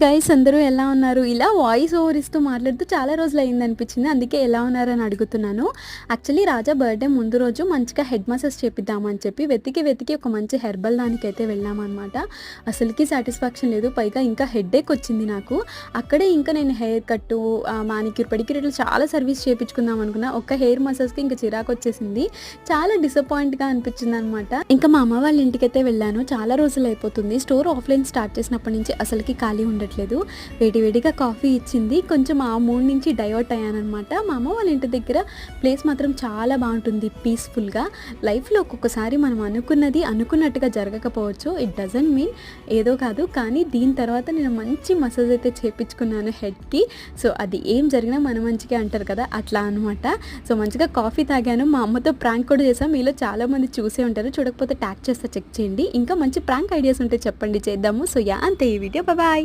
Guys అందరూ ఎలా ఉన్నారు? ఇలా వాయిస్ ఓవర్ ఇస్తూ మాట్లాడుతూ చాలా రోజులు అయిందనిపించింది. అందుకే ఎలా ఉన్నారని అడుగుతున్నాను. యాక్చువల్లీ రాజా బర్త్‌డే ముందు రోజు మంచిగా హెడ్ మసాజ్ చేపిద్దామని చెప్పి వెతికి ఒక మంచి హెర్బల్ దానికైతే వెళ్ళామనమాట. అసలుకి సాటిస్ఫాక్షన్ లేదు. పైగా ఇంకా హెడ్‌ఏక్ వచ్చింది నాకు. అక్కడే ఇంకా నేను హెయిర్ కట్టు, మానిక్యూర్, పెడిక్యూర్ ఇట్లా చాలా సర్వీస్ చేపించుకుందాం అనుకున్నా. ఒక్క హెయిర్ మసాజ్‌కి ఇంకా చిరాకొచ్చేసింది. చాలా డిసప్పాయింట్‌గా అనిపించిందనమాట. ఇంకా మా అమ్మ వాళ్ళ ఇంటికైతే వెళ్ళాను. చాలా రోజులు అయిపోతుంది. స్టోర్ ఆఫ్‌లైన్ స్టార్ట్ చేసినప్పటి నుంచి అసలుకి ఖాళీ ఉండట్లేదు. వేడివేడిగా కాఫీ ఇచ్చింది. కొంచెం ఆ మూడ్ నుంచి డైవర్ట్ అయ్యాననమాట. మా అమ్మ వాళ్ళ ఇంటి దగ్గర ప్లేస్ మాత్రం చాలా బాగుంటుంది పీస్ఫుల్గా. లైఫ్లో ఒక్కొక్కసారి మనం అనుకున్నది అనుకున్నట్టుగా జరగకపోవచ్చు. ఇట్ డజంట్ మీన్ ఏదో కాదు, కానీ దీని తర్వాత నేను మంచి మసాజ్ అయితే చేపించుకున్నాను హెడ్కి. సో అది ఏం జరిగినా మన మంచిగా అంటారు కదా, అట్లా అనమాట. సో మంచిగా కాఫీ తాగాను. మా అమ్మతో ప్రాంక్ కూడా చేసాం. మీలో చాలామంది చూసే ఉంటారు, చూడకపోతే ట్యాగ్ చేస్తా, చెక్ చేయండి. ఇంకా మంచి ప్రాంక్ ఐడియాస్ ఉంటే చెప్పండి, చేద్దాము. సో అంతే ఈ వీడియో. బాయ్.